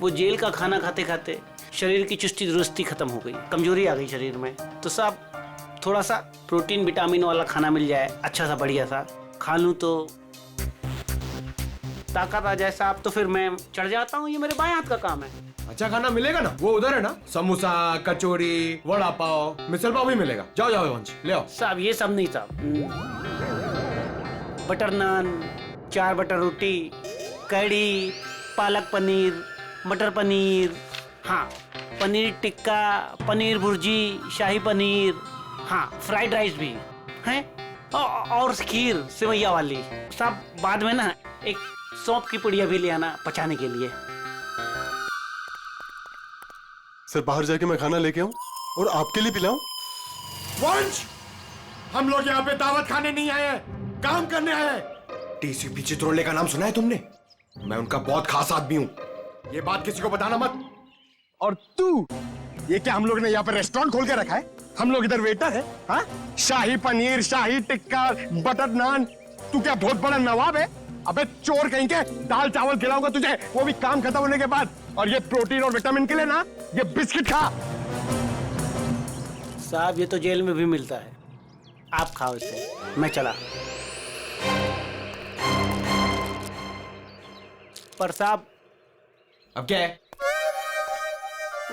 वो जेल का खाना खाते खाते शरीर की चुस्ती दुरुस्ती खत्म हो गई, कमजोरी आ गई शरीर में। तो साहब थोड़ा सा प्रोटीन विटामिन वाला खाना मिल जाए, अच्छा सा बढ़िया सा खा लूँ तो ताकत आ जाए साहब, तो फिर मैं चढ़ जाता हूँ। ये मेरे बाएं हाथ का काम है। अच्छा खाना मिलेगा ना, वो उधर है ना, समोसा, कचौड़ी, वड़ा पाव, मिसल पाव भी मिलेगा। जाओ जाओ वंश ले आओ। साहब ये सब नहीं साहब, बटर नान, 4 बटर रोटी, कढ़ी, पालक पनीर, मटर पनीर, हाँ पनीर टिक्का, पनीर भुर्जी, शाही पनीर, हाँ फ्राइड राइस भी है, और खीर सेवैया वाली। साहब बाद में ना एक सौंफ की पुड़िया भी ले आना पचाने के लिए। सर बाहर जाके मैं खाना लेके आऊं और आपके लिए पिलाऊं? वंश, हम लोग यहाँ पे दावत खाने नहीं आए हैं, काम करने आए हैं। टीसीपी चित्रोले का नाम सुना है तुमने? मैं उनका बहुत खास आदमी हूँ, ये बात किसी को बताना मत। और तू, ये क्या हम लोग ने यहाँ पे रेस्टोरेंट खोल के रखा है? हम लोग इधर वेटर है, हाँ? शाही पनीर, शाही टिक्का, बटर नान, तू क्या बहुत बड़ा नवाब है? अबे चोर कहीं के, दाल चावल खिलाऊंगा तुझे, वो भी काम खत्म होने के बाद। और ये प्रोटीन और विटामिन के लिए ना, ये बिस्किट खा। साहब ये तो जेल में भी मिलता है, आप खाओ इसे, मैं चला। पर साहब अब क्या है?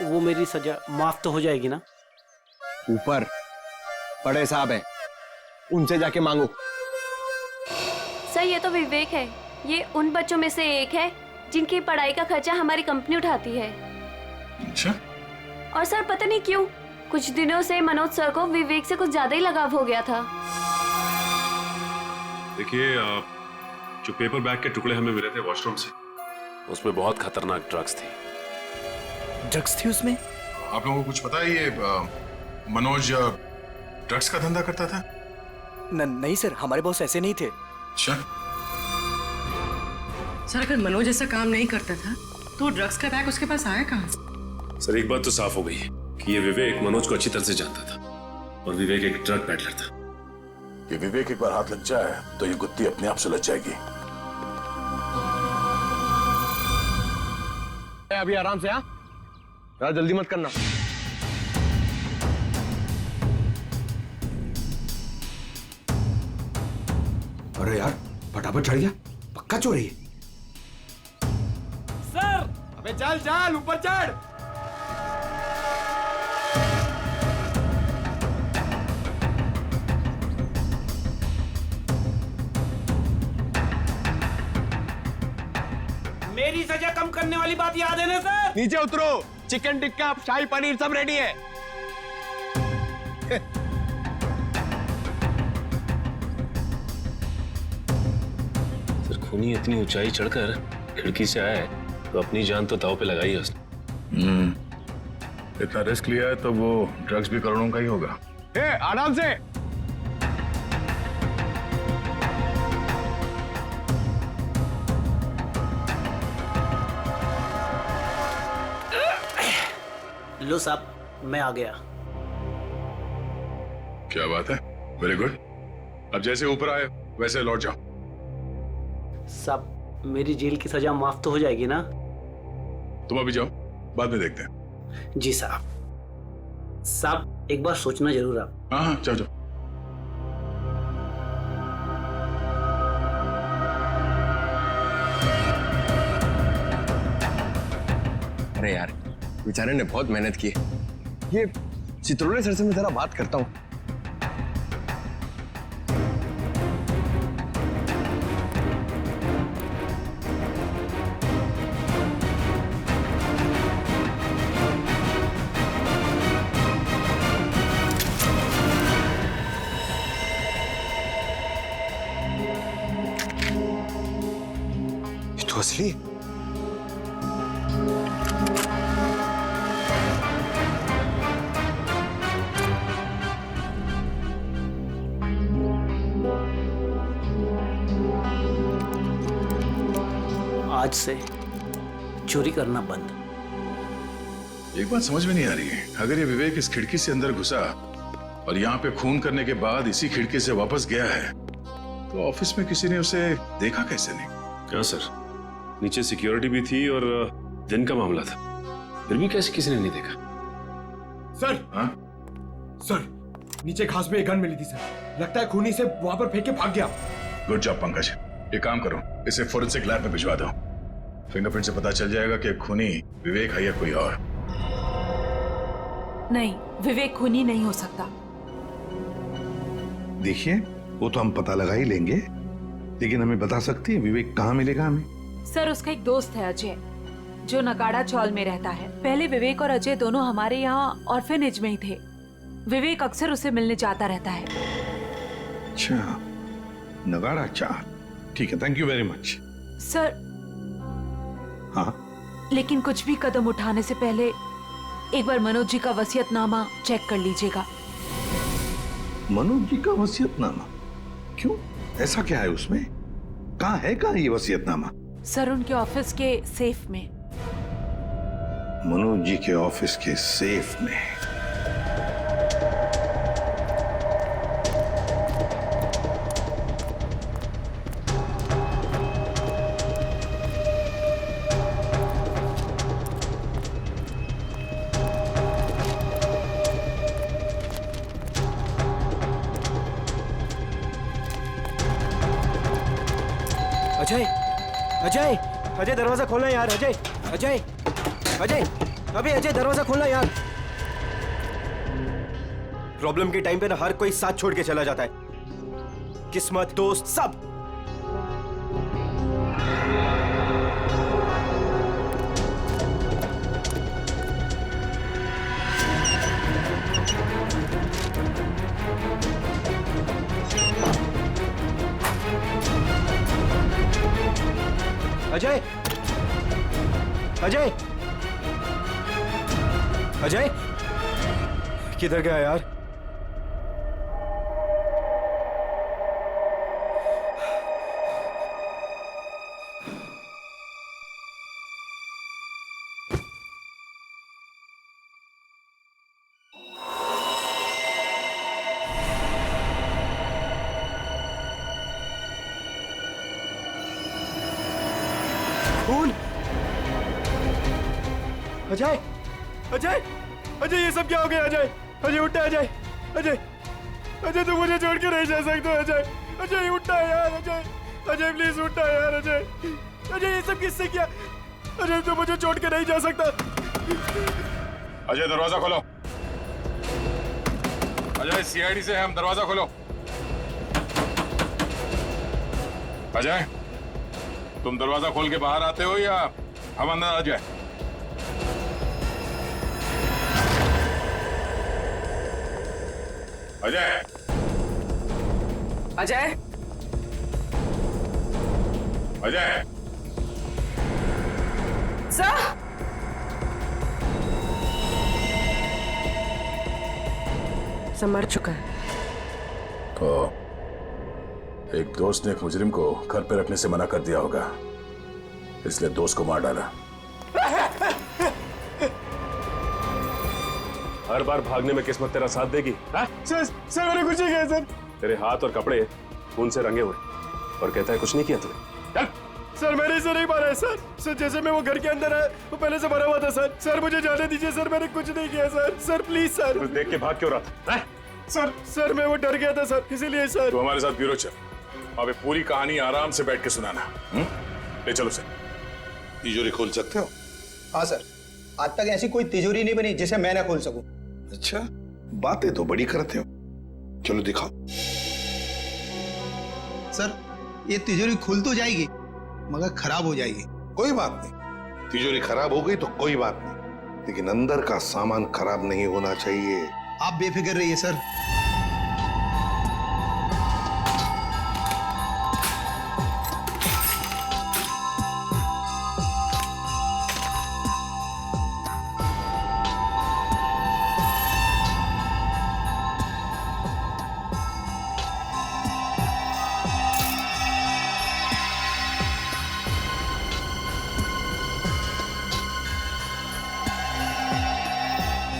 वो मेरी सजा माफ तो हो जाएगी ना? ऊपर बड़े साहब हैं, उनसे जाके मांगो। सर ये तो विवेक है, ये उन बच्चों में से एक है जिनकी पढ़ाई का खर्चा हमारी कंपनी उठाती है। अच्छा? और सर पता नहीं क्यों कुछ दिनों से मनोज सर को विवेक से कुछ ज्यादा ही लगाव हो गया था। देखिए जो पेपर बैग के टुकड़े हमें मिले थे वॉशरूम से, उसमें बहुत खतरनाक ड्रग्स थी। ड्रग्स थी उसमें? आप लोगों को कुछ पता है ये मनोज ड्रग्स का धंधा करता था? नहीं सर, हमारे बॉस ऐसे नहीं थे। अच्छा? सर अगर मनोज ऐसा काम नहीं करता था तो ड्रग्स का बैग उसके पास आया कहाँ से? सर एक बात तो साफ हो गई है कि ये विवेक मनोज को अच्छी तरह से जानता था और विवेक एक ड्रग पैडलर था। ये विवेक एक बार हाथ लग जाए तो ये गुत्ती अपने आप सुलझ जाएगी। अभी आराम से, हाँ? यार जल्दी मत करना। अरे यार फटाफट चढ़ गया, पक्का चोरी है। सर अबे चल चल ऊपर चढ़। मेरी सजा कम करने वाली बात याद है ना सर? नीचे उतरो, चिकन टिक्का, शाही पनीर सब रेडी है। सर खूनी इतनी ऊंचाई चढ़कर खिड़की से आया है तो अपनी जान तो दांव पे लगाई है उसने। इतना रिस्क लिया है तो वो ड्रग्स भी करोड़ों का ही होगा। आराम से। लो साहब मैं आ गया। क्या बात है, वेरी गुड। अब जैसे ऊपर आए वैसे लौट जाओ। साहब मेरी जेल की सजा माफ तो हो जाएगी ना? तुम अभी जाओ, बाद में देखते हैं। जी साहब। साहब एक बार सोचना जरूर आप। हाँ हाँ जाओ जाओ। अरे यार बेचारे ने बहुत मेहनत की। ये चित्रोले सर से मैं जरा बात करता हूँ। ये तो असली है। आज से चोरी करना बंद। एक बात समझ में नहीं आ रही है, अगर ये विवेक इस खिड़की से अंदर घुसा और यहाँ पे खून करने के बाद इसी खिड़की से वापस गया है तो ऑफिस में किसी ने उसे देखा कैसे नहीं? हाँ सर, नीचे सिक्योरिटी भी थी और दिन का मामला था, फिर भी कैसे किसी ने नहीं देखा? सर, हाँ? सर, नीचे घास में एक गन मिली थी सर। लगता है खूनी से वहां पर फेंक के भाग गया। Good job Pankaj. एक काम करो, इसे फोरेंसिक लैब में भिजवा दो। फिंगरप्रिंट से पता चल जाएगा कि खूनी विवेक है या कोई और। नहीं, विवेक खूनी नहीं हो सकता। देखिए, वो तो हम पता लगा ही लेंगे, लेकिन हमें बता सकती है विवेक कहाँ मिलेगा हमें? सर, उसका एक दोस्त है अजय, जो नगाड़ा चौल में रहता है। पहले विवेक और अजय दोनों हमारे यहाँ ऑर्फेनेज में ही थे। विवेक अक्सर उसे मिलने जाता रहता है। अच्छा, नगाड़ा चाल, ठीक है, thank you very much. Sir, हाँ, लेकिन कुछ भी कदम उठाने से पहले एक बार मनोज जी का वसीयतनामा चेक कर लीजिएगा। मनोज जी का वसीयतनामा? क्यों, ऐसा क्या है उसमें? कहाँ है ये वसीयतनामा? सर, उनके ऑफिस के सेफ में। मनोज जी के ऑफिस के सेफ में? अजय, अजय, अजय दरवाजा खोलना यार। अजय, अजय, अजय, अबे अजय दरवाजा खोलना यार। प्रॉब्लम के टाइम पे ना हर कोई साथ छोड़ के चला जाता है, किस्मत, दोस्त, सब। अजय, अजय, अजय, किधर गया यार? खून! अजय, अजय, अजय, ये सब क्या हो गया? अजय, अजय उठा, अजय, अजय, अजय तू मुझे छोड़ के नहीं जा सकते। अजय, अजय उठा यार। अजय, अजय प्लीज उठा यार। अजय, अजय ये सब किससे किया? अजय तू मुझे छोड़ के नहीं जा सकता। अजय दरवाजा खोलो। अजय, सीआईडी से हम, दरवाजा खोलो। अजय, तुम दरवाजा खोल के बाहर आते हो या हम अंदर आ जाए? अजय, अजय, अजय, सर, सब मर चुका है। तो एक दोस्त ने एक मुजरिम को घर पे रखने से मना कर दिया होगा, इसलिए दोस्त को मार डाला। हर बार भागने में किस्मत तेरा साथ देगी? सर मैंने कुछ नहीं किया सर। तेरे हाथ और कपड़े खून से रंगे हुए और कहता है कुछ नहीं किया तूने। चल। सर मैंने इसे नहीं मारा है सर। सर जैसे मैं वो घर के अंदर आया वो पहले से भरा हुआ था सर। सर मुझे जाने दीजिए सर, मैंने कुछ नहीं किया सर। Sir please sir. तू देख के भाग क्यों रहा था? सर मैं वो डर गया था सर, इसीलिए सर। तो हमारे साथ ब्यूरो चल, अबे पूरी कहानी आराम से बैठ के सुनाना। ले चलो सर। तिजोरी खोल सकते हो? हाँ सर, आज तक ऐसी कोई तिजोरी नहीं बनी जिसे मैं ना खोल सकूं। अच्छा, बातें तो बड़ी करते हो, चलो दिखाओ। सर ये तिजोरी खुल तो जाएगी मगर खराब हो जाएगी। कोई बात नहीं, तिजोरी खराब हो गई तो कोई बात नहीं, लेकिन अंदर का सामान खराब नहीं होना चाहिए। आप बेफिक्र रहिए सर।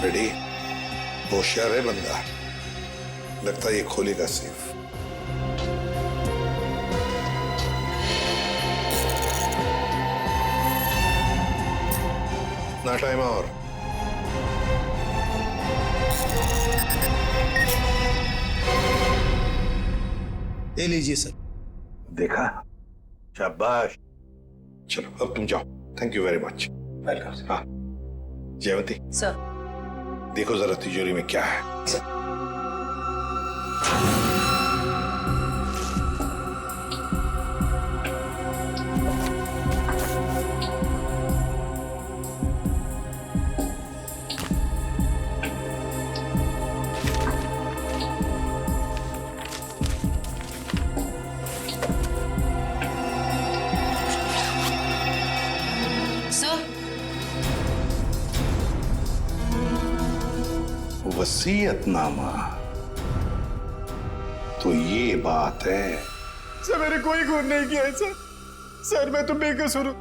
रेडी? होशियार है बंदा, लगता है ये खोलेगा सेफ। कितना टाइम और? ले लीजिए सर। देखा, शाबाश। चलो अब तुम जाओ। Thank you very much. Welcome. हाँ जयवंती, सर। देखो जरा तिजोरी में क्या है। वसीयतनामा, तो ये बात है। सर मैंने कोई खून नहीं किया है सर। सर मैं तो बेकसूर हूँ।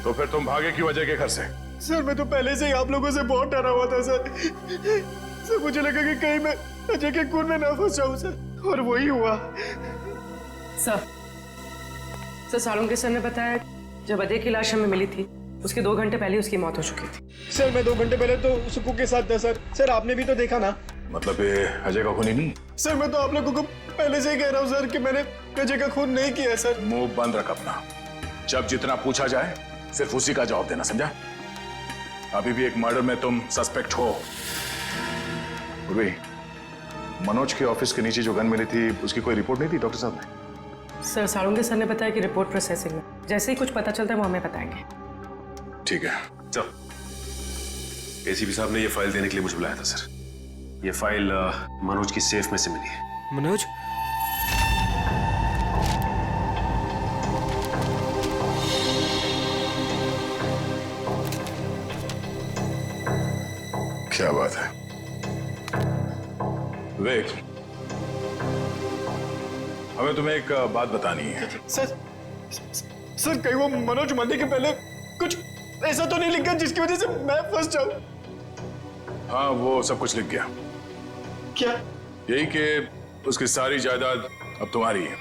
तो फिर तुम भागे क्यों अजय के घर से? सर मैं तो पहले से ही आप लोगों से बहुत डरा हुआ था सर। सर मुझे लगा कि कहीं मैं अजय के खून में ना फंस जाऊं सर, और वही हुआ। सर सालुंके सर ने बताया जब अजय की लाश हमें मिली थी उसके 2 घंटे पहले उसकी मौत हो चुकी थी। सर मैं 2 घंटे पहले तो सुकू के साथ था सर। सर आपने भी तो देखा ना। मतलब ये अजय का खून ही नहीं? सर मैं तो आप लोगों को पहले से ही कह रहा हूँ सर कि मैंने अजय का खून नहीं किया सर। मुंह बंद रख अपना। जब जितना पूछा जाए सिर्फ उसी का जवाब देना, समझा? अभी भी एक मर्डर में तुम सस्पेक्ट हो। उर्वी, मनोज के ऑफिस के नीचे जो गन मिली थी उसकी कोई रिपोर्ट नहीं थी डॉक्टर साहब ने? सर सालुंके सर ने बताया कि रिपोर्ट प्रोसेसिंग में, जैसे ही कुछ पता चलता है वो हमें बताएंगे। ठीक है। चल, एसीपी साहब ने ये फाइल देने के लिए मुझे बुलाया था सर। ये फाइल मनोज की सेफ में से मिली है। मनोज? क्या बात है विवेक, हमें तुम्हें एक बात बतानी है। सर कहीं वो मनोज मरने के पहले कुछ ऐसा तो नहीं लिखा जिसकी वजह से मैं फंस जाऊं? हाँ वो सब कुछ लिख गया। क्या? यही कि उसकी सारी जायदाद अब तुम्हारी है।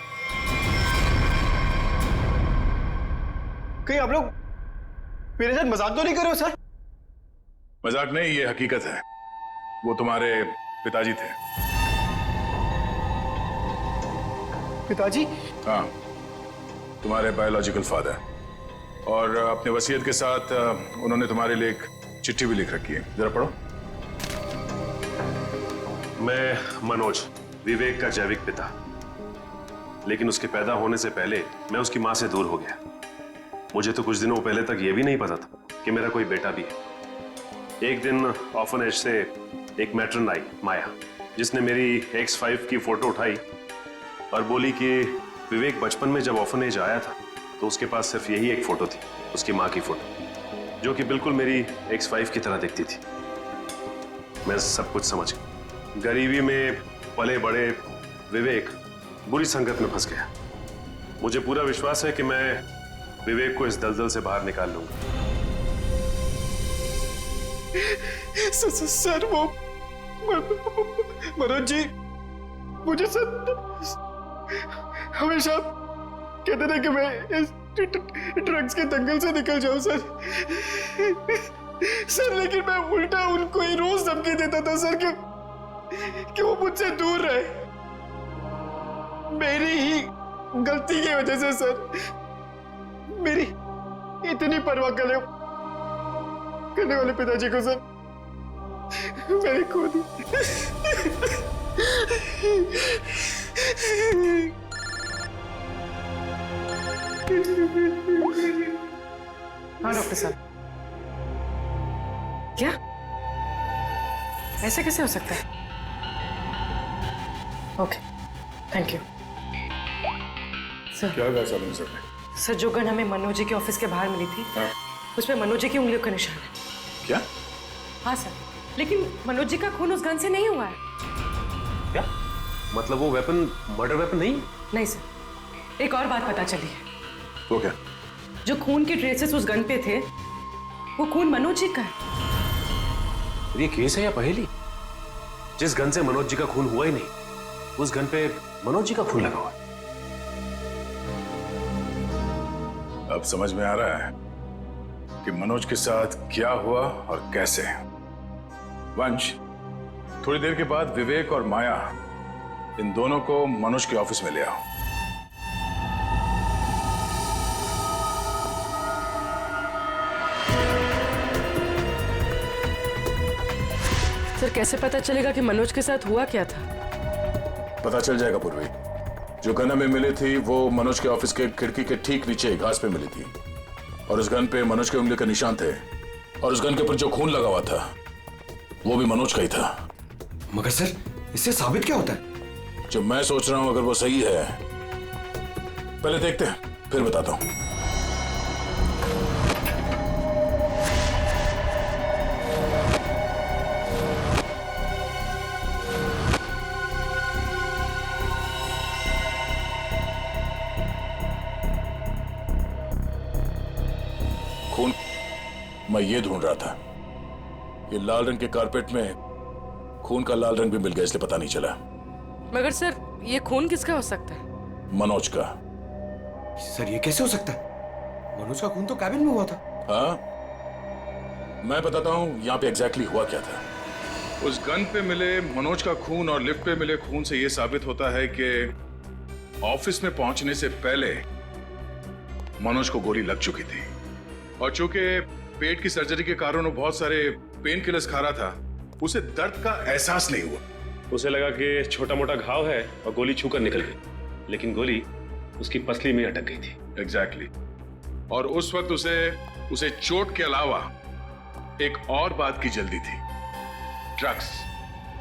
कहीं आप लोग मेरे साथ मजाक तो नहीं कर रहे हो सर? मजाक नहीं, ये हकीकत है। वो तुम्हारे पिताजी थे। पिताजी? हाँ, तुम्हारे बायोलॉजिकल फादर। और अपने वसीयत के साथ उन्होंने तुम्हारे लिए एक चिट्ठी भी लिख रखी है, जरा पढ़ो। मैं मनोज, विवेक का जैविक पिता, लेकिन उसके पैदा होने से पहले मैं उसकी मां से दूर हो गया। मुझे तो कुछ दिनों पहले तक यह भी नहीं पता था कि मेरा कोई बेटा भी है। एक दिन ऑर्फनेज से एक मैट्रन आई, माया, जिसने मेरी X5 की फोटो उठाई और बोली कि विवेक बचपन में जब ऑर्फनेज आया था तो उसके पास सिर्फ यही एक फोटो थी, उसकी मां की फोटो, जो कि बिल्कुल मेरी X5 की तरह दिखती थी। मैं सब कुछ समझ गया। गरीबी में पले बड़े विवेक बुरी संगत में फंस गया। मुझे पूरा विश्वास है कि मैं विवेक को इस दलदल से बाहर निकाल लूंगा। सर वो मनोज जी मुझे सर हमेशा कहते थे कि मैं इस ड्रग्स के दंगल से निकल जाऊं सर, लेकिन मैं उल्टा उनको ही रोज धमकी देता था सर कि वो मुझसे दूर रहे। मेरी ही गलती की वजह से सर मेरी इतनी परवाह करने वाले पिताजी को सर मैंने खो दी। हाँ डॉक्टर साहब, क्या ऐसा कैसे हो सकता है? Okay, thank you sir. क्या कहा सालुंके सर ने? सर जो गन हमें मनोज जी के ऑफिस के बाहर मिली थी, हाँ? उसमें मनोज जी की उंगलियों का निशान है। क्या? हाँ सर, लेकिन मनोज जी का खून उस गन से नहीं हुआ है। क्या मतलब? वो वेपन मर्डर वेपन नहीं? नहीं सर, एक और बात पता चली है। वो क्या? जो खून के ट्रेसेस उस गन पे थे वो खून मनोज जी का है। ये केस है या पहेली? जिस गन से मनोज जी का खून हुआ ही नहीं, उस गन पे मनोज जी का खून लगा हुआ है। अब समझ में आ रहा है। कि मनोज के साथ क्या हुआ और कैसे। वंश, थोड़ी देर के बाद विवेक और माया इन दोनों को मनोज के ऑफिस में ले आओ। सर कैसे पता चलेगा कि मनोज के साथ हुआ क्या था? पता चल जाएगा पूर्वी। जो गन हमें मिली थी वो मनोज के ऑफिस के खिड़की के ठीक नीचे घास पे मिली थी, और उस गन पे मनोज के उंगली के निशान थे, और उस गन के ऊपर जो खून लगा हुआ था वो भी मनोज का ही था। मगर सर, इससे साबित क्या होता है? जो मैं सोच रहा हूं अगर वो सही है, पहले देखते हैं फिर बताता हूं। खून मैं ये ढूंढ रहा था। ये लाल रंग के कारपेट में खून का लाल रंग भी मिल गया, इसलिए पता नहीं चला। मगर सर ये खून किसका हो सकता है? मनोज का। सर ये कैसे हो सकता है? मनोज का खून तो कैबिन में हुआ था। हाँ, मैं बताता हूं यहां पे एग्जैक्टली हुआ क्या था। उस गन पे मिले मनोज का खून और लिफ्ट पे मिले खून से यह साबित होता है कि ऑफिस में पहुंचने से पहले मनोज को गोली लग चुकी थी, और चूंकि पेट की सर्जरी के कारण वो बहुत सारे पेन किलर्स खा रहा था, उसे दर्द का एहसास नहीं हुआ। उसे लगा कि छोटा मोटा घाव है और गोली छूकर निकल गई, लेकिन गोली उसकी पसली में अटक गई थी। एग्जैक्टली। और उस वक्त उसे चोट के अलावा एक और बात की जल्दी थी, ड्रग्स।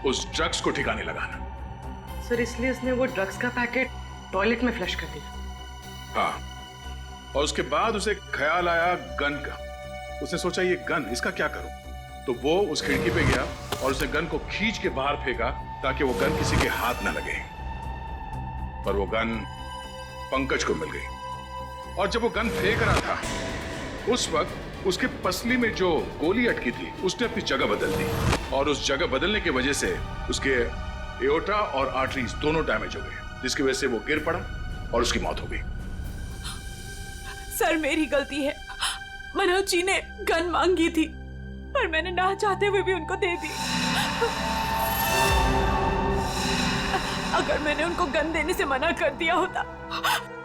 उस ड्रग्स को ठिकाने लगाना। सर इसलिए उसने वो ड्रग्स का पैकेट टॉयलेट में फ्लश कर दिया। हाँ, और उसके बाद उसे ख्याल आया गन का। उसने सोचा ये गन, इसका क्या करूं? तो वो उस खिड़की पे गया और उसे गन को खींच के बाहर फेंका ताकि वो गन किसी के हाथ ना लगे। पर वो गन पंकज को मिल गई, और जब वो गन फेंक रहा था उस वक्त उसके पसली में जो गोली अटकी थी उसने अपनी जगह बदल दी, और उस जगह बदलने की वजह से उसके एओर्टा और आर्टरीज दोनों डैमेज हो गए, जिसकी वजह से वो गिर पड़ा और उसकी मौत हो गई। सर मेरी गलती है। मनोज जी ने गन मांगी थी, पर मैंने ना चाहते हुए भी उनको दे दी। अगर मैंने उनको गन देने से मना कर दिया होता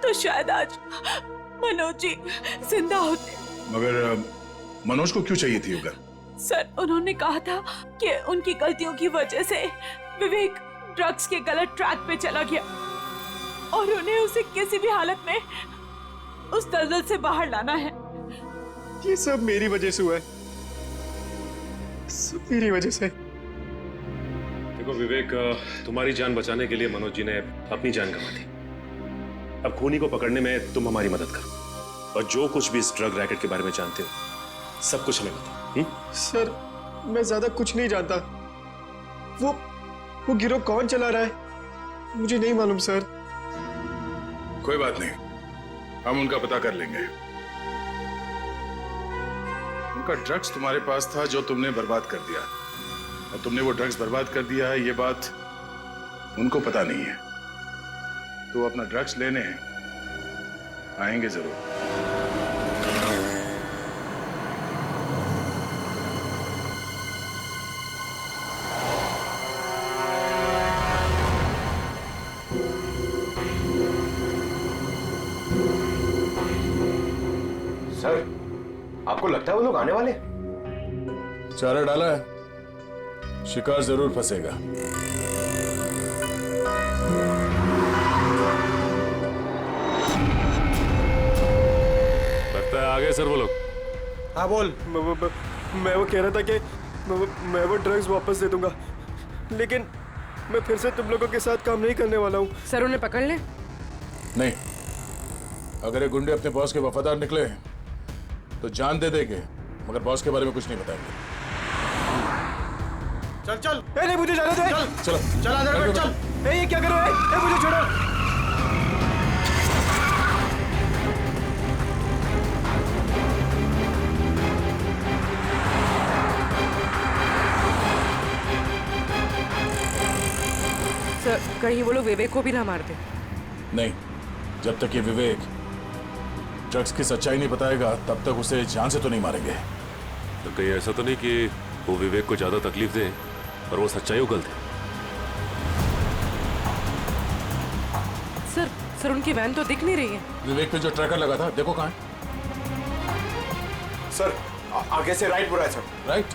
तो शायद आज मनोज जी जिंदा होते। मगर मनोज को क्यों चाहिए थी वो गन? सर उन्होंने कहा था कि उनकी गलतियों की वजह से विवेक ड्रग्स के गलत ट्रैक पे चला गया, और उन्हें उसे किसी भी हालत में उस दलदल से बाहर लाना है। ये सब मेरी वजह से हुआ है, सब मेरी वजह से। देखो विवेक, तुम्हारी जान बचाने के लिए मनोज जी ने अपनी जान गंवा दी। अब खूनी को पकड़ने में तुम हमारी मदद करो, और जो कुछ भी इस ड्रग रैकेट के बारे में जानते हो सब कुछ हमें बताओ। सर मैं ज्यादा कुछ नहीं जानता। वो गिरोह कौन चला रहा है मुझे नहीं मालूम सर। कोई बात नहीं, हम उनका पता कर लेंगे। उनका ड्रग्स तुम्हारे पास था जो तुमने बर्बाद कर दिया, और तुमने वो ड्रग्स बर्बाद कर दिया है ये बात उनको पता नहीं है। तो वो अपना ड्रग्स लेने आएंगे जरूर। सर आपको लगता है वो लोग आने वाले? चारा डाला है, शिकार जरूर फंसेगा। लगता है आ गए सर वो लोग। हाँ बोल। मैं वो कह रहा था कि मैं वो ड्रग्स वापस दे दूंगा, लेकिन मैं फिर से तुम लोगों के साथ काम नहीं करने वाला हूँ। सर उन्हें पकड़ ले। नहीं, अगर ये गुंडे अपने बॉस के वफादार निकले तो जान दे देंगे, मगर बॉस के बारे में कुछ नहीं बताएंगे। चल चल। नहीं मुझे जाने दे। चलो चल आधार कार्ड चल। ये क्या करो? मुझे छोड़ो। सर कहीं वो लोग विवेक को भी ना मार दे। नहीं, जब तक ये विवेक ड्रग्स की सच्चाई नहीं बताएगा तब तक उसे जान से तो नहीं मारेंगे। तो कहीं ऐसा तो नहीं कि वो विवेक को ज्यादा तकलीफ दे और वो सच्चाई उगल दे? सर उनकी वैन तो दिख नहीं रही है। विवेक पे जो ट्रैकर लगा था देखो कहाँ है। सर आगे से राइट बुरा है सर। राइट।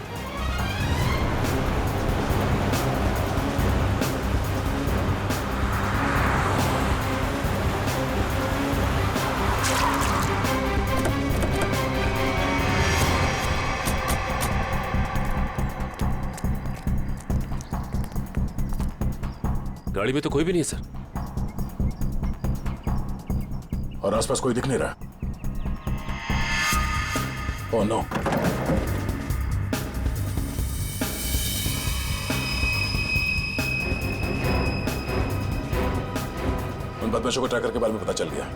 गाड़ी में तो कोई भी नहीं है सर। और आसपास कोई दिख नहीं रहा। Oh no. उन बदमाशों को ट्रैकर के बारे में पता चल गया।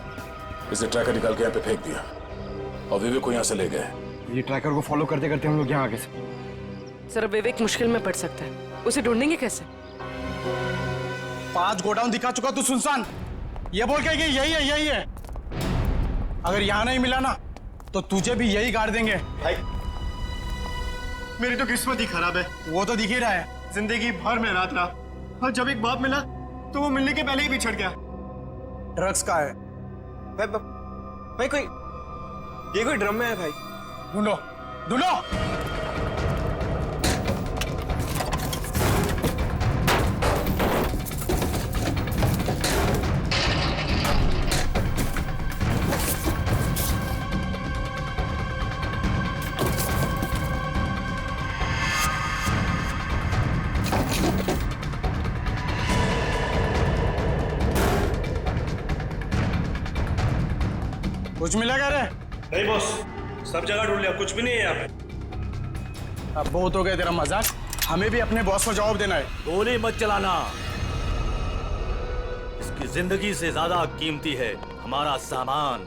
इसे ट्रैकर निकाल के यहाँ पे फेंक दिया और विवेक को यहाँ से ले गए। ये ट्रैकर को फॉलो करते करते हम लोग यहाँ आगे से। सर विवेक मुश्किल में पड़ सकता है, उसे ढूंढेंगे कैसे? 5 गोडाउन दिखा चुका तू सुनसान, ये बोल के कि यही है। अगर यहाँ नहीं मिला ना तो तुझे भी यही गाड़ देंगे। भाई मेरी तो किस्मत ही खराब है। वो तो दिख ही रहा है। जिंदगी भर में रात रहा और जब एक बाप मिला तो वो मिलने के पहले ही बिछड़ गया। ड्रग्स का है भाई कोई ये कोई ड्रम में है भाई। ढूंढो ढूंढो। कुछ मिला क्या रे? नहीं बॉस, सब जगह ढूंढ लिया, कुछ भी नहीं है यहाँ पे। अब बहुत हो गया तेरा मजाक, हमें भी अपने बॉस को जवाब देना है। गोली मत चलाना, इसकी जिंदगी से ज्यादा कीमती है हमारा सामान।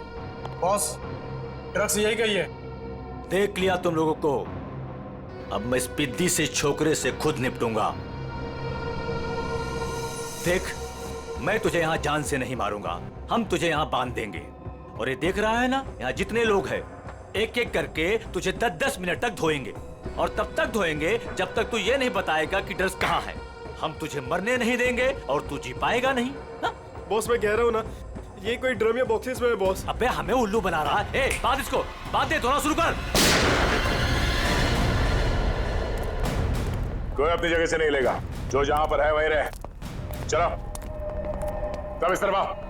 बॉस ड्रग्स यही कही है। देख लिया तुम लोगों को, अब मैं इस पिद्दी से छोकरे से खुद निपटूंगा। देख, मैं तुझे यहाँ जान से नहीं मारूंगा, हम तुझे यहाँ बांध देंगे। और ये देख रहा है ना, यहाँ जितने लोग हैं एक एक करके तुझे 10-10 मिनट तक धोएंगे, और तब तक धोएंगे जब तक तू ये नहीं बताएगा कि ड्रग्स कहाँ है। हम तुझे मरने नहीं देंगे और तू जी पाएगा नहीं ना? बॉस मैं कह रहा हूँ ना, ये कोई ड्रम या बॉक्सेस में है बॉस। अबे हमें उल्लू बना रहा है। ए, बांध इसको, बांध दे, धोना शुरू कर। कोई अपनी जगह से नहीं लेगा, जो जहां पर है वही रहे। चलो तब इस तरफ।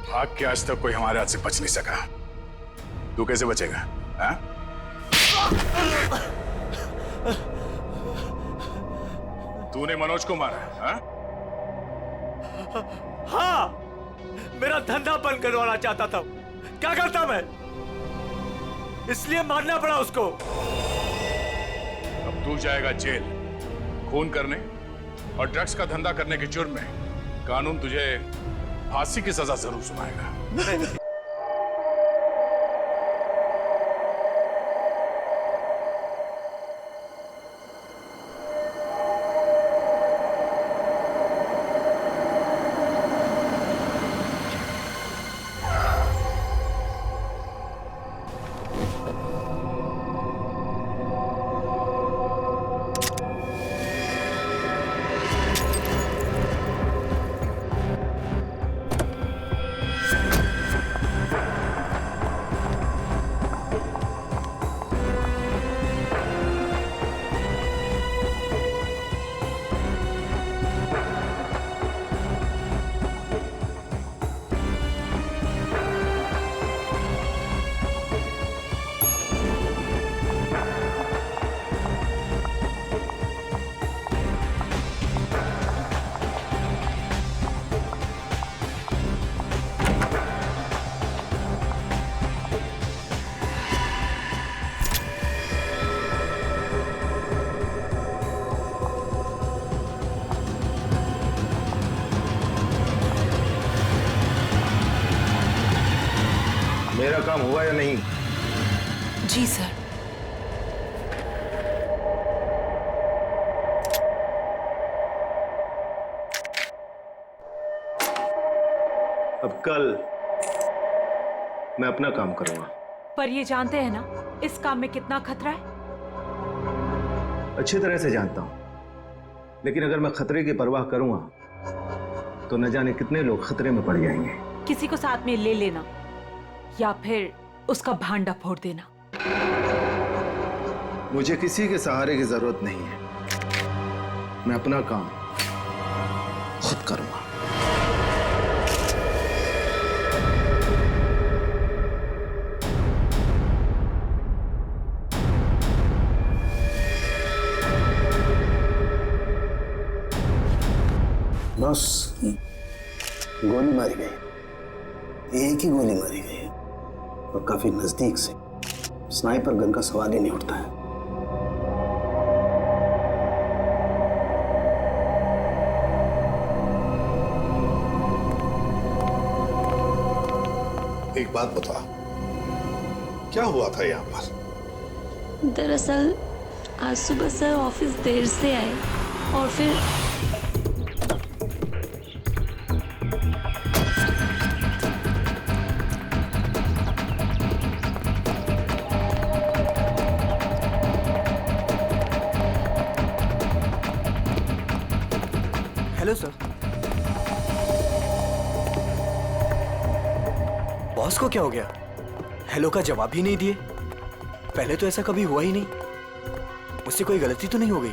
भाग के आज तक कोई हमारे हाथ से बच नहीं सका, तू कैसे बचेगा? हाँ? तूने मनोज को मारा? हाँ? हाँ, मेरा धंधा बंद करवाना चाहता था। क्या करता मैं? इसलिए मारना पड़ा उसको। अब तू जाएगा जेल, खून करने और ड्रग्स का धंधा करने के जुर्म में। कानून तुझे फांसी की सजा जरूर सुनाएगा। मेरा काम हुआ या नहीं? जी सर। अब कल मैं अपना काम करूंगा। पर ये जानते हैं ना इस काम में कितना खतरा है? अच्छी तरह से जानता हूं, लेकिन अगर मैं खतरे की परवाह करूंगा तो न जाने कितने लोग खतरे में पड़ जाएंगे। किसी को साथ में ले लेना या फिर उसका भांडा फोड़ देना। मुझे किसी के सहारे की जरूरत नहीं है। मैं अपना काम खुद करूंगा। बस गोली मारी गई, एक ही गोली मारी गई और काफी नजदीक से। स्नाइपर गन का सवाल ही नहीं उठता है। एक बात बता, क्या हुआ था यहाँ पर? दरअसल आज सुबह सर ऑफिस देर से आए और फिर हेलो सर। बॉस को क्या हो गया? हेलो का जवाब ही नहीं दिए। पहले तो ऐसा कभी हुआ ही नहीं। मुझसे कोई गलती तो नहीं हो गई?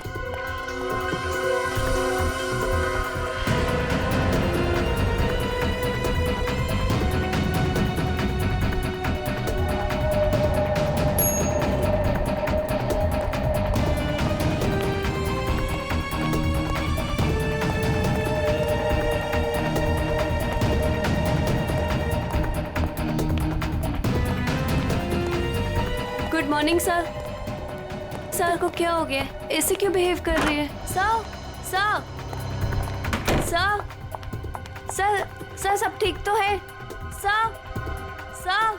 Good morning sir. सर को क्या हो गया? ऐसे क्यों बिहेव कर रही है? Sir sir sir sir sir सब ठीक तो है? सर सर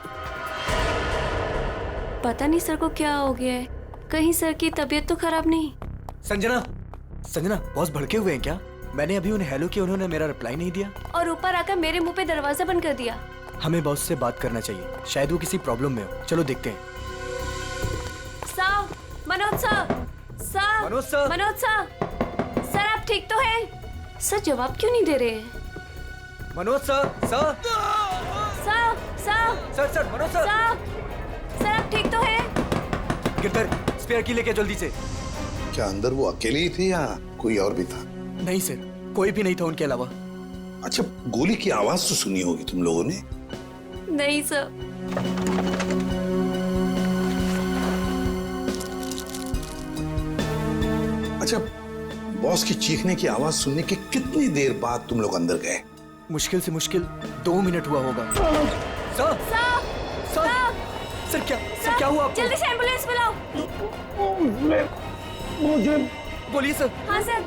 पता नहीं सर को क्या हो गया है। कहीं सर की तबीयत तो खराब नहीं? संजना, संजना बॉस भड़के हुए हैं क्या? मैंने अभी उन्हें हेलो किया, उन्होंने मेरा रिप्लाई नहीं दिया और ऊपर आकर मेरे मुंह पे दरवाजा बंद कर दिया। हमें बॉस से बात करना चाहिए, शायद वो किसी प्रॉब्लम में हो। चलो देखते हैं। Sir, Manoj sir, sir, Manoj sir, Manoj sir, sir आप ठीक तो हैं? सर जवाब क्यों नहीं दे रहे हैं? Manoj sir, sir, sir, sir, sir, sir, Manoj sir, sir आप ठीक तो हैं? गिरधर, स्पेयर की लेके जल्दी से। क्या अंदर वो अकेली ही थी या कोई और भी था? नहीं सर, कोई भी नहीं था उनके अलावा। अच्छा, गोली की आवाज तो सुनी होगी तुम लोगों ने? नहीं सर। अच्छा, बॉस की चीखने की आवाज सुनने के कितनी देर बाद तुम लोग अंदर गए? मुश्किल से मुश्किल 2 मिनट हुआ होगा। सर, सर, सर, सर क्या हुआ आपको? जल्दी से एम्बुलेंस बुलाओ। मुझे बोलिए सर। हाँ सर।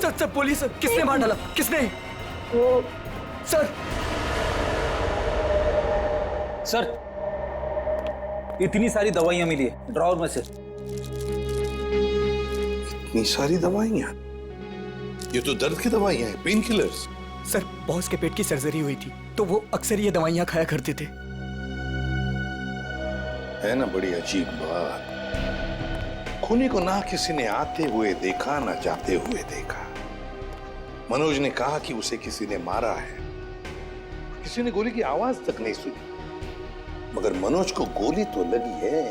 सर, सर बोलिए सर, किसने मार डाला? किसने? सर, सर इतनी सारी दवाइयां मिली है ड्रॉवर में से। इतनी सारी दवाइयां? ये तो दर्द की दवाइयां हैं, पेन किलर्स। सर बॉस के पेट की सर्जरी हुई थी तो वो अक्सर ये दवाइयां खाया करते थे। है ना बड़ी अजीब बात। खूनी को ना किसी ने आते हुए देखा ना जाते हुए देखा। मनोज ने कहा कि उसे किसी ने मारा है, किसी ने गोली की आवाज तक नहीं सुनी। मगर मनोज को गोली तो लगी है,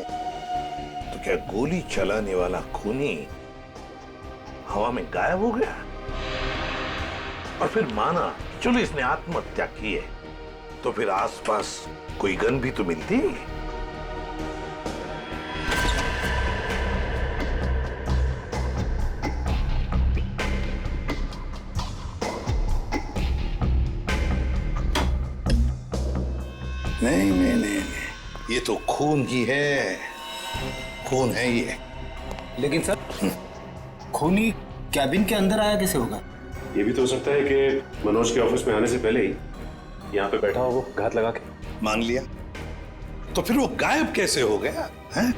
तो क्या गोली चलाने वाला खूनी हवा में गायब हो गया? और फिर माना चलो इसने आत्महत्या की है, तो फिर आसपास कोई गन भी तो मिलती। नहीं नहीं नहीं, ये तो खून ही है, खून है ये। लेकिन सर खूनी कैबिन के अंदर आया कैसे होगा? ये भी तो हो सकता है कि मनोज के ऑफिस में आने से पहले ही यहाँ पे बैठा हो वो घात लगा के। मान लिया, तो फिर वो गायब कैसे हो गया है?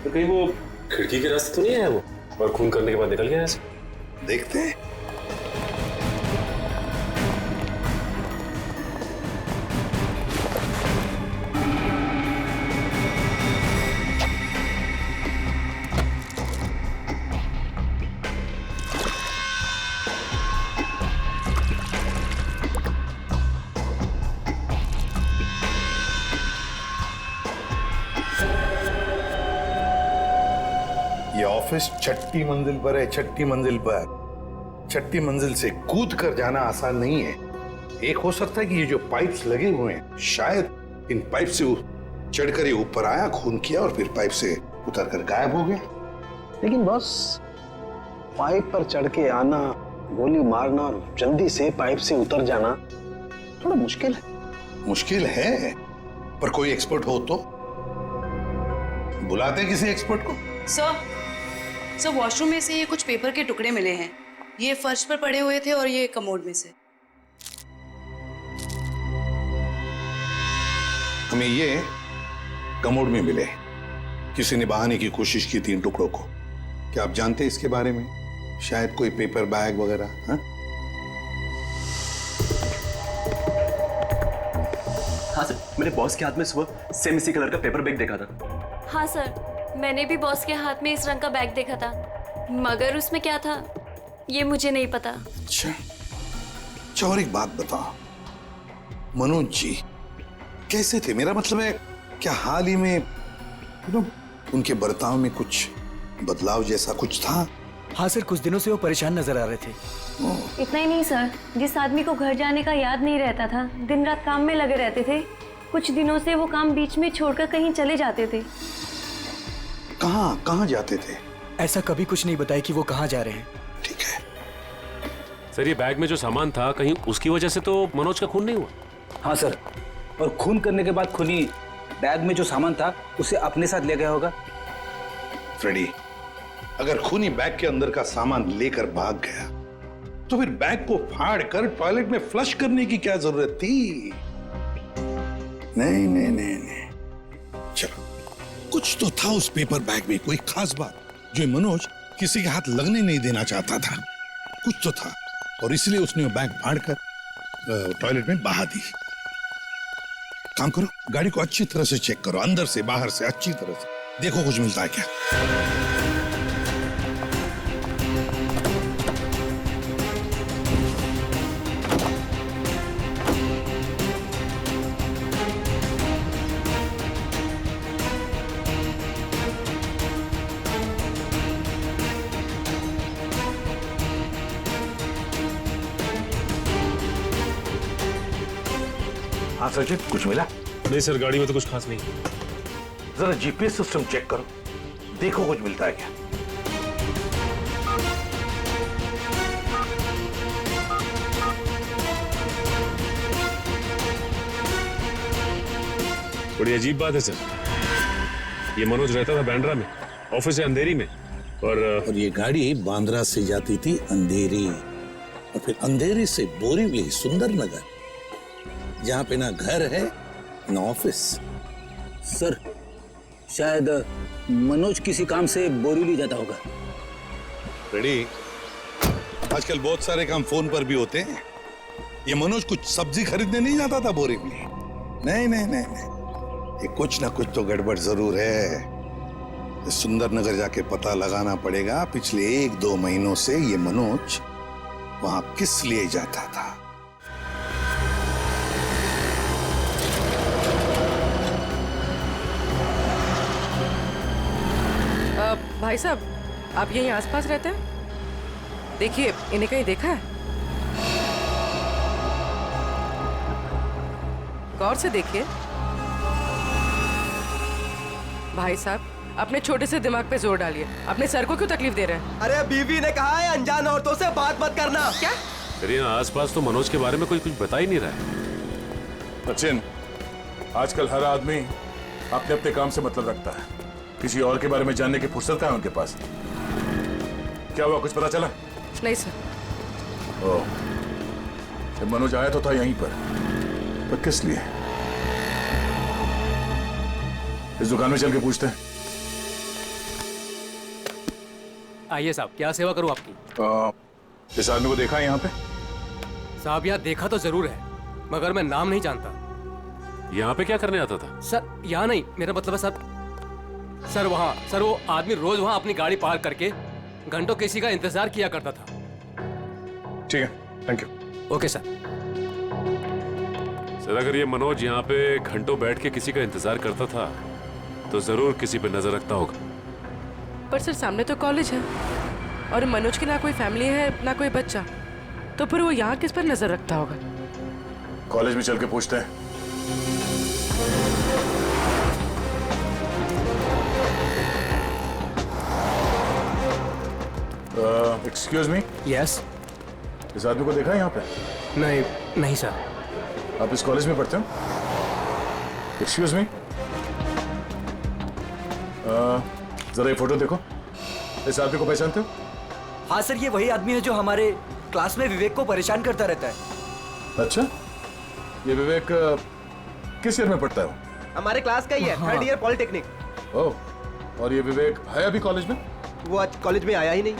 तो कहीं वो खिड़की के रास्ते तो नहीं आया वो और खून करने के बाद निकल गया ऐसे? देखते हैं। ये ऑफिस छठी मंजिल पर है, छठी मंजिल पर। छठी मंजिल से कूद कर जाना आसान नहीं है। एक हो सकता है कि ये जो पाइप्स लगे हुए हैं, शायद इन पाइप से चढ़कर ये ऊपर आया, खून किया और फिर पाइप से उतर कर गायब हो गया। लेकिन बॉस, पाइप पर चढ़ के आना, गोली मारना और जल्दी से पाइप से उतर जाना थोड़ा मुश्किल है। मुश्किल है, पर कोई एक्सपर्ट हो तो बुलाते किसी एक्सपर्ट को। सर वॉशरूम में से ये कुछ पेपर के टुकड़े मिले हैं। ये फर्श पर पड़े हुए थे और ये कमोड में से। हमें ये कमोड में मिले। किसी ने बहाने की कोशिश की थी इन टुकड़ों को। क्या आप जानते हैं इसके बारे में? शायद कोई पेपर बैग वगैरह। हाँ सर, मैंने बॉस के हाथ में सुबह सेम इसी कलर का पेपर बैग देखा था। हाँ सर, मैंने भी बॉस के हाथ में इस रंग का बैग देखा था, मगर उसमें क्या था ये मुझे नहीं पता। अच्छा, और एक बात बताओ, मनोज जी कैसे थे? मेरा मतलब है, क्या हाल ही में उनके बर्ताव में कुछ बदलाव जैसा कुछ था? हाँ सर, कुछ दिनों से वो परेशान नजर आ रहे थे। इतना ही नहीं सर, जिस आदमी को घर जाने का याद नहीं रहता था, दिन रात काम में लगे रहते थे, कुछ दिनों से वो काम बीच में छोड़कर कहीं चले जाते थे। कहाँ जाते थे? ऐसा कभी कुछ नहीं बताया कि वो कहाँ जा रहे हैं। ठीक है सर, ये बैग में जो सामान था, कहीं उसकी वजह से तो मनोज का खून नहीं हुआ? हाँ सर, और खून करने के बाद खूनी बैग में जो सामान था उसे अपने साथ ले गया होगा। फ्रेडी, अगर खूनी बैग के अंदर का सामान लेकर भाग गया तो फिर बैग को फाड़ कर टॉयलेट में फ्लश करने की क्या जरूरत थी? नहीं, चलो, कुछ तो था उस पेपर बैग में, कोई खास बात जो मनोज किसी के हाथ लगने नहीं देना चाहता था। कुछ तो था और इसलिए उसने वो बैग फाड़कर टॉयलेट में बहा दी। काम करो, गाड़ी को अच्छी तरह से चेक करो, अंदर से बाहर से अच्छी तरह से देखो कुछ मिलता है क्या। हाँ सचिन, कुछ मिला? नहीं सर, गाड़ी में तो कुछ खास नहीं। जरा जीपीएस सिस्टम चेक करो, देखो कुछ मिलता है क्या। बड़ी अजीब बात है सर, ये मनोज रहता था बांद्रा में, ऑफिस है अंधेरी में, और ये गाड़ी बांद्रा से जाती थी अंधेरी, और फिर अंधेरी से बोरीवली, सुंदर नगर, जहां पे ना घर है ना ऑफिस। सर, शायद मनोज किसी काम से बोरीवली जाता होगा। रेडी, आजकल बहुत सारे काम फोन पर भी होते हैं। ये मनोज कुछ सब्जी खरीदने नहीं जाता था बोरीवली? नहीं, ये कुछ ना कुछ तो गड़बड़ जरूर है। सुंदर नगर जाके पता लगाना पड़ेगा पिछले 1-2 महीनों से ये मनोज वहां किस लिए जाता था। भाई साहब, आप यहीं आसपास रहते हैं? देखिए, इन्हें कहीं देखा है? गौर से देखिए। भाई साहब, अपने छोटे से दिमाग पे जोर डालिए। अपने सर को क्यों तकलीफ दे रहे हैं? अरे बीवी ने कहा है अनजान औरतों से बात मत करना। क्या? आसपास तो मनोज के बारे में कोई कुछ बता ही नहीं रहा है। सचिन, आजकल हर आदमी अपने अपने काम से मतलब रखता है, किसी और के बारे में जानने की फुर्सत कहाँ है उनके पास? क्या हुआ, कुछ पता चला? नहीं सर। ओह, मनोज आया तो था यहीं पर किस लिए? इस दुकान में चल के पूछते हैं। आइए साहब, क्या सेवा करूं आपकी? इस आदमी को देखा है यहाँ पे? साहब यहाँ देखा तो जरूर है, मगर मैं नाम नहीं जानता। यहाँ पे क्या करने आता था? सर यहाँ नहीं, मेरा मतलब है सर वहाँ, सर वो आदमी रोज वहाँ अपनी गाड़ी पार्क करके घंटों किसी का इंतजार किया करता था। ठीक है, thank you. Okay sir. Sir अगर ये मनोज यहाँ पे घंटों बैठ के किसी का इंतजार करता था तो जरूर किसी पे नजर रखता होगा। पर सर सामने तो कॉलेज है और मनोज की ना कोई फैमिली है ना कोई बच्चा, तो फिर वो यहाँ किस पर नजर रखता होगा? कॉलेज में चल के पूछते हैं। Excuse me. यस। इस आदमी को देखा है यहाँ पे? नहीं सर। आप इस कॉलेज में पढ़ते हो? एक्सक्यूज मी, जरा ये फोटो देखो। इस आदमी को पहचानते हो? हाँ सर, ये वही आदमी है जो हमारे क्लास में विवेक को परेशान करता रहता है। अच्छा, ये विवेक किस ईयर में पढ़ता है? हमारे क्लास का ही है, थर्ड ईयर पॉलिटेक्निक। ओह, और ये विवेक है अभी कॉलेज में? वो आज कॉलेज में आया ही नहीं।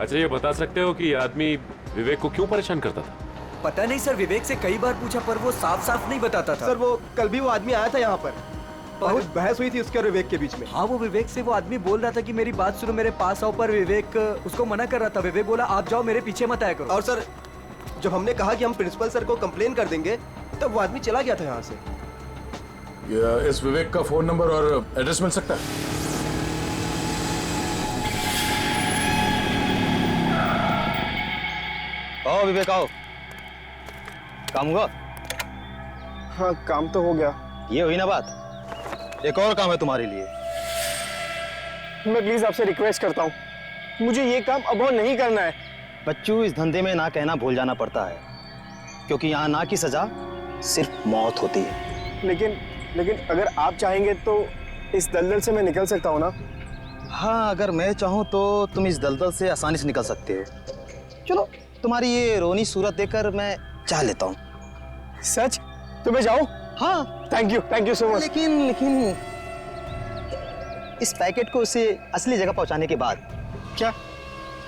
अच्छा, ये बता सकते हो कि ये आदमी विवेक को क्यों परेशान करता था? पता नहीं सर, विवेक से कई बार पूछा पर वो साफ साफ नहीं बताता था। सर वो कल भी वो आदमी आया था यहाँ पर, बहुत बहस हुई थी उसके और विवेक के बीच में। हाँ, वो विवेक से वो आदमी बोल रहा था कि मेरी बात सुनो, मेरे पास आओ, पर विवेक उसको मना कर रहा था। विवेक बोला आप जाओ, मेरे पीछे मत आया करो। और सर जब हमने कहा कि हम प्रिंसिपल सर को कंप्लेन कर देंगे तब वो आदमी चला गया था यहाँ से। इस विवेक का फोन नंबर और एड्रेस मिल सकता है? आओ विवेक आओ, काम हुआ? हाँ काम तो हो गया। ये हुई ना बात, एक और काम है तुम्हारे लिए। मैं प्लीज आपसे रिक्वेस्ट करता हूँ, मुझे ये काम अब और नहीं करना है। बच्चू, इस धंधे में ना कहना भूल जाना पड़ता है, क्योंकि यहाँ ना की सजा सिर्फ मौत होती है। लेकिन अगर आप चाहेंगे तो इस दलदल से मैं निकल सकता हूँ ना? हाँ, अगर मैं चाहूँ तो तुम इस दलदल से आसानी से निकल सकते हो। चलो, तुम्हारी ये रोनी सूरत देखकर मैं चाह लेता हूँ। सच? तो मैं जाऊँ? हाँ। Thank you so much. लेकिन इस पैकेट को उसे असली जगह पहुँचाने के बाद। क्या?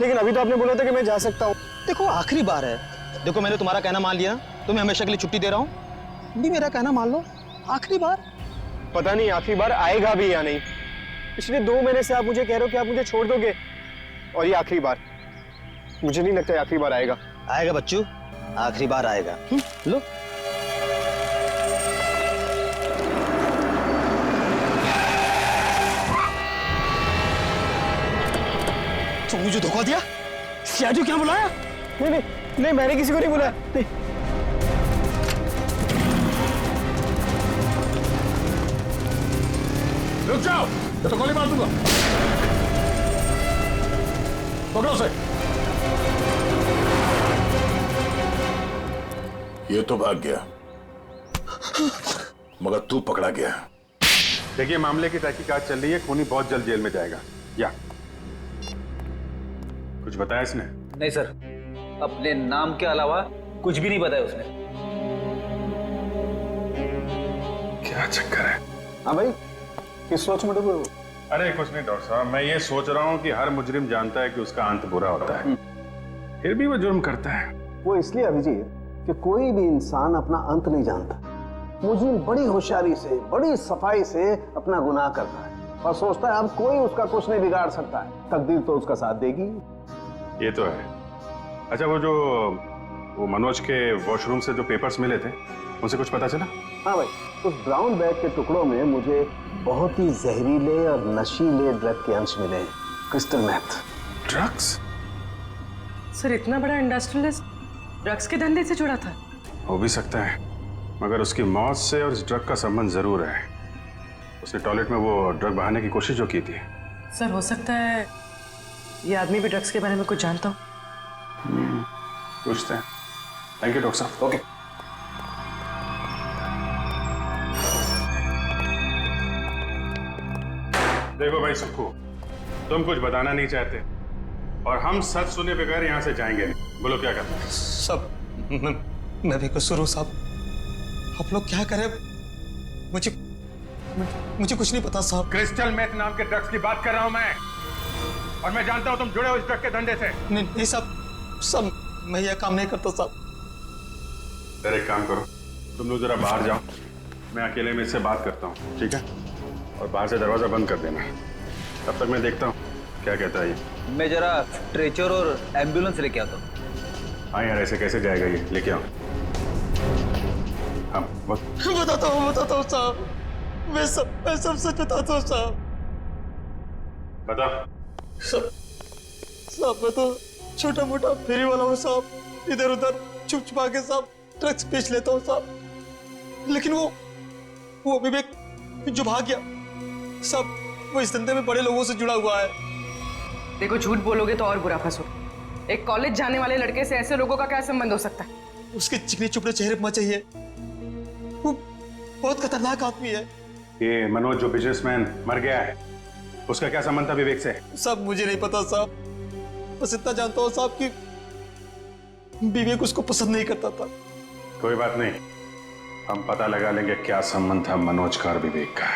लेकिन अभी तो आपने बोला था कि मैं जा सकता हूँ। देखो आखिरी बार है, देखो मैंने तुम्हारा कहना मान लिया, तुम्हें हमेशा के लिए छुट्टी दे रहा हूँ, भी मेरा कहना मान लो, आखिरी बार। पता नहीं आखिरी बार आएगा भी या नहीं। पिछले 2 महीने से आप मुझे कह रहे हो कि आप मुझे छोड़ दोगे, और ये आखिरी बार। मुझे नहीं लगता आखिरी बार आएगा। आएगा बच्चू, आखिरी बार आएगा। लो तुम मुझे धोखा दिया? सियाजू क्या बुलाया? नहीं, मैंने किसी को नहीं बुलाया। नहीं। रुक जाओ, मैं तो गोली मार दूंगा। पकड़ो उसे। ये तो भाग गया, मगर तू पकड़ा गया। देखिए, मामले की तहकीकात चल रही है, खूनी बहुत जल्द जेल में जाएगा। या कुछ बताया इसने? नहीं सर, अपने नाम के अलावा कुछ भी नहीं बताया उसने। क्या चक्कर है? हाँ भाई, किस सोच में डूबे हो? अरे कुछ नहीं डॉक्टर साहब, मैं ये सोच रहा हूँ कि हर मुजरिम जानता है कि उसका अंत बुरा होता है, फिर भी वो जुर्म करता है। वो इसलिए अभिजीत कि कोई भी इंसान अपना अंत नहीं जानता। मुजरिम बड़ी होशियारी से, बड़ी सफाई से अपना गुनाह करता है और सोचता है अब कोई उसका कुछ नहीं बिगाड़ सकता है, तकदीर तो उसका साथ देगी। ये तो है। अच्छा, वो मनोज के वॉशरूम से जो पेपर्स मिले थे, उनसे कुछ पता चला? हाँ भाई, उस ब्राउन बैग के टुकड़ों में मुझे बहुत ही जहरीले और नशीले ड्रग के अंश मिले, क्रिस्टल मैथ। ड्रग्स? सर इतना बड़ा इंडस्ट्रियलिस्ट ड्रग्स के धंधे से जुड़ा था? हो भी सकता है, मगर उसकी मौत से और इस ड्रग का संबंध जरूर है। उसने टॉयलेट में वो ड्रग बहाने की कोशिश जो की थी। सर हो सकता है ये आदमी भी ड्रग्स के बारे में कुछ जानता हो। पूछते हैं। थैंक यू डॉक्टर साहब। ओके। देखो भाई सुक्खू, तुम कुछ बताना नहीं चाहते और हम सच सुने बगैर यहाँ से जाएंगे नहीं। बोलो क्या करना है? सब मैं भी कसूर हूँ साहब, आप लोग क्या करें, मुझे कुछ नहीं पता साहब। क्रिस्टल मेथ नाम के ड्रग्स की बात कर रहा हूं मैं, और मैं जानता हूं तुम जुड़े हो इस ड्रग के धंधे से। नहीं साहब, मैं यह काम नहीं करता साहब। फिर एक काम करो, तुम लोग जरा बाहर जाओ, मैं अकेले में इससे बात करता हूँ, ठीक है? और बाहर से दरवाजा बंद कर देना, तब तक मैं देखता हूँ क्या कहता है ये। मैं जरा स्ट्रेचर और एम्बुलेंस लेके आता हूँ। हाँ यार, ऐसे कैसे जाएगा ये, लेके आओ। हाँ बताता हूँ साहब, मैं सब सच बताता हूँ साहब। बता। साहब मैं तो छोटा मोटा फेरी वाला हूँ साहब, इधर उधर छुप छुपा के साहब ड्रग्स बेच लेता हूँ साहब। लेकिन वो विवेक जो भाग गया साहब, वो इस धंधे में बड़े लोगों से जुड़ा हुआ है। देखो, झूठ बोलोगे तो और बुरा फंसो। एक कॉलेज जाने वाले लड़के से ऐसे लोगों का क्या संबंध हो सकता है? उसके चिकने चुपड़े चेहरे पर चाहिए, वो बहुत खतरनाक आदमी है। ये मनोज जो बिजनेसमैन मर गया है, उसका क्या संबंध था विवेक से? साहब मुझे नहीं पता साहब, बस इतना जानता हूँ साहब कि विवेक उसको पसंद नहीं करता था। कोई बात नहीं, हम पता लगा लेंगे क्या संबंध था मनोज का और विवेक का।